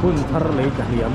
phun thar lấy cả hiểm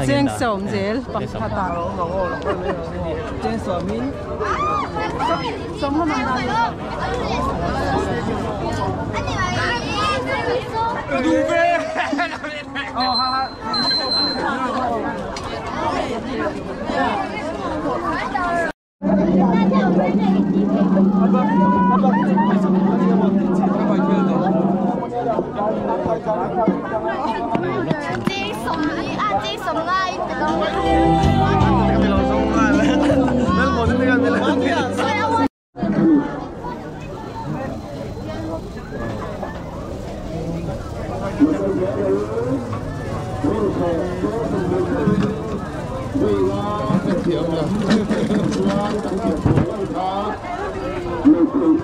Jeng som zel pakhata jeng somin som ho mang du ve oh ha ha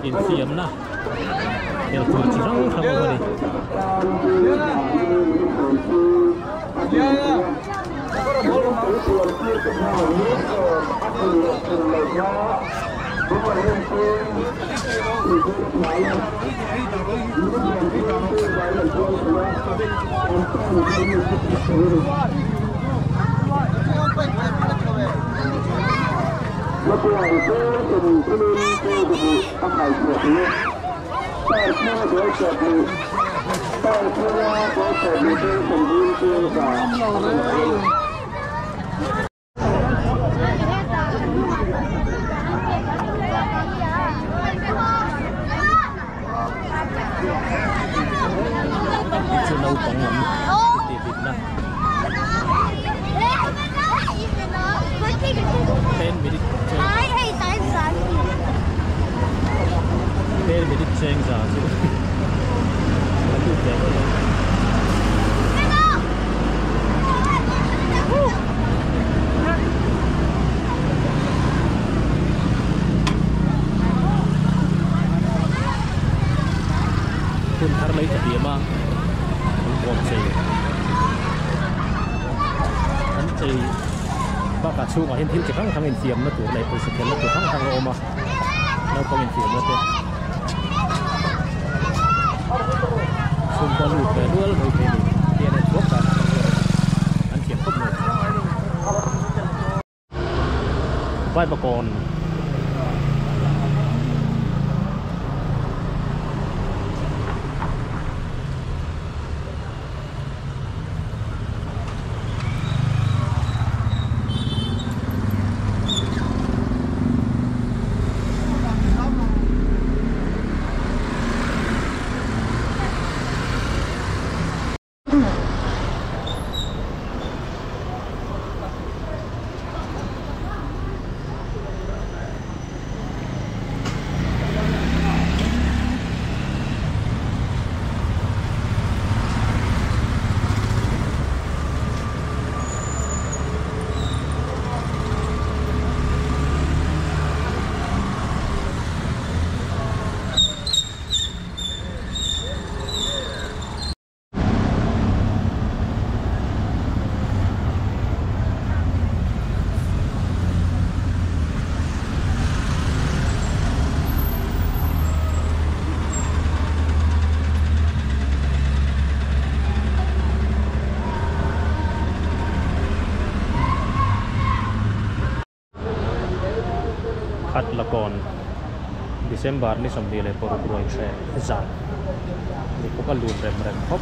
in fiam na el tu chi rong thang ko đi chưa lâu còn ngầm tiệt vịt na tên bị đi chơi ra chứ phun thar lấy cả điểm mà gồm gì anh chị bác cả chú ở hiện thiên chỉ khăng thằng hiện phiền nó tụi này phải sự kiện nó tụi khăng thằng ôm mà nó có hiện phiền nó thế xung quanh lụt về luôn rồi thì tiền này thuốc cả anh khiển không được vai bà còn ละก่อนDesember นี่สมดีเลยปรุกรวยแช่จัดนี่พวกก็ลูนเร็มๆครบ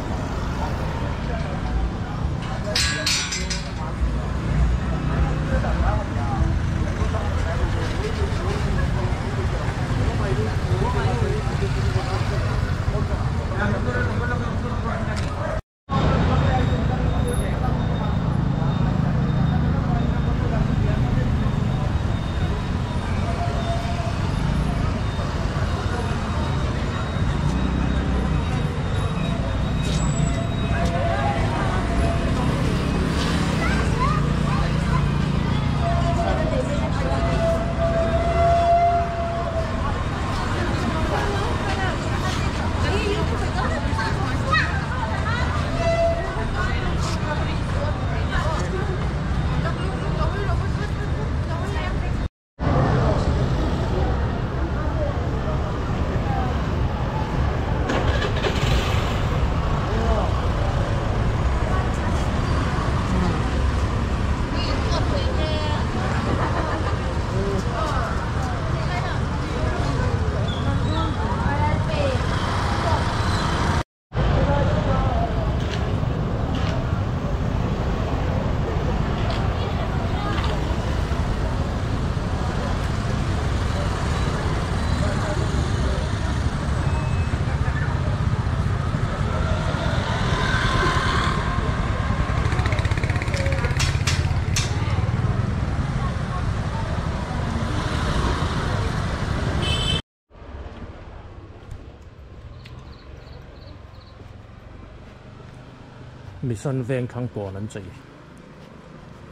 มีส่วนเวงข้างตัวนั้นจี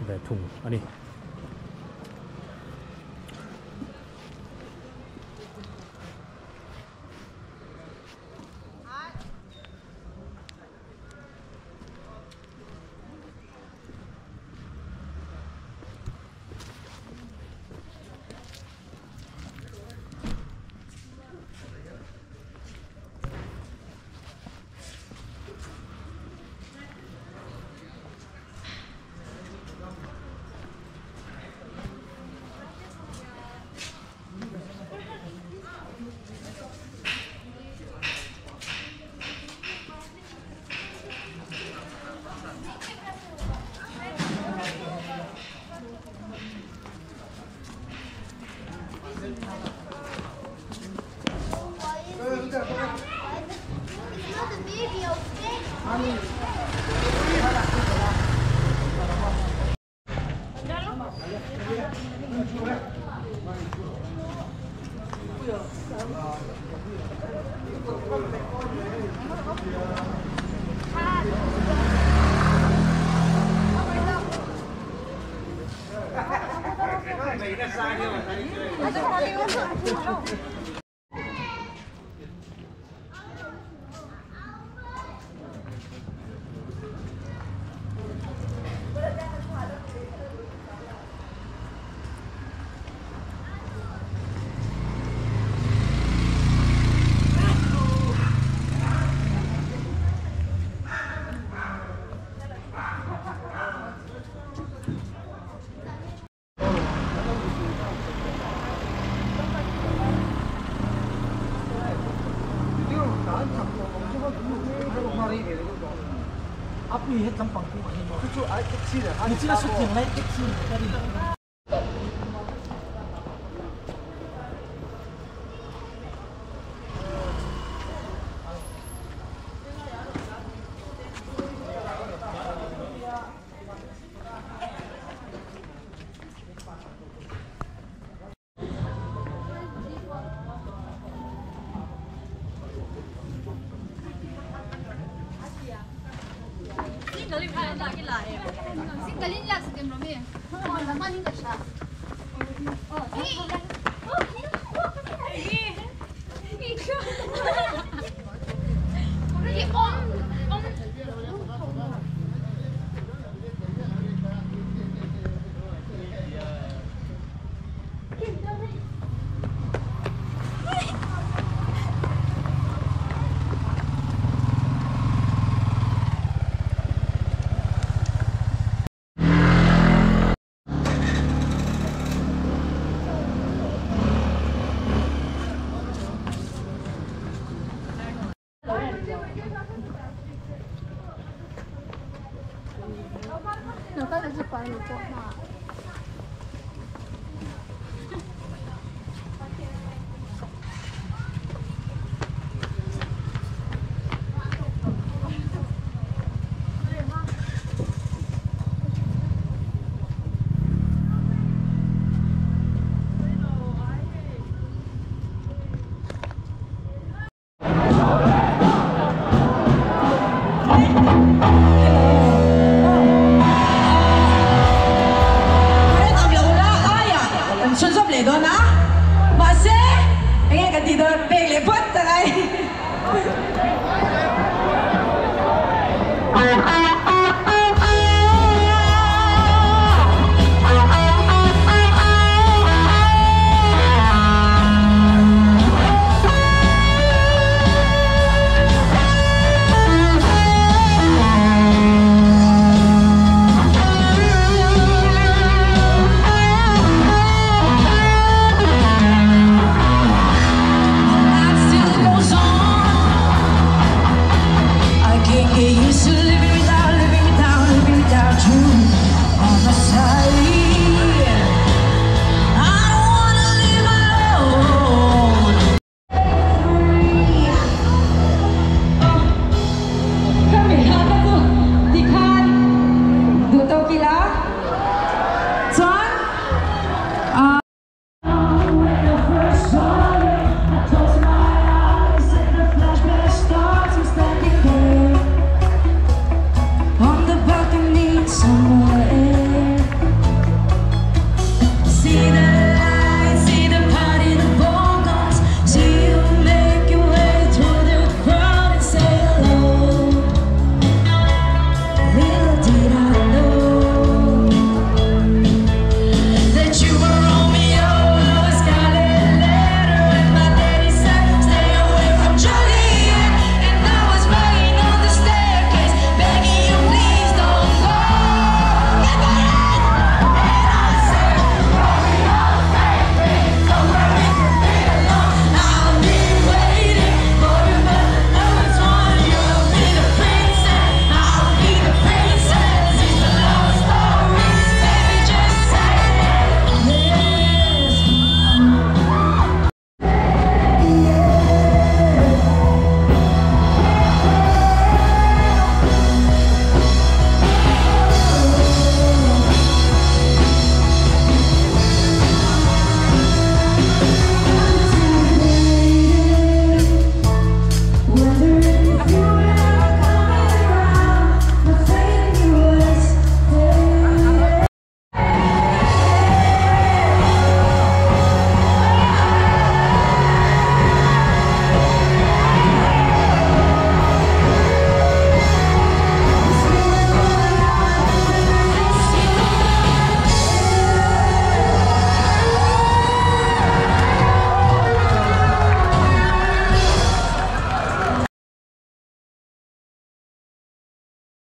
แบบถุงอันนี้앞이 했던 방금 그쪽 아예 택시를 아니 진짜 쇼팅 라이 택시 Sin kalin lang sa temro mi. Oh, laman yung kasha. Oh,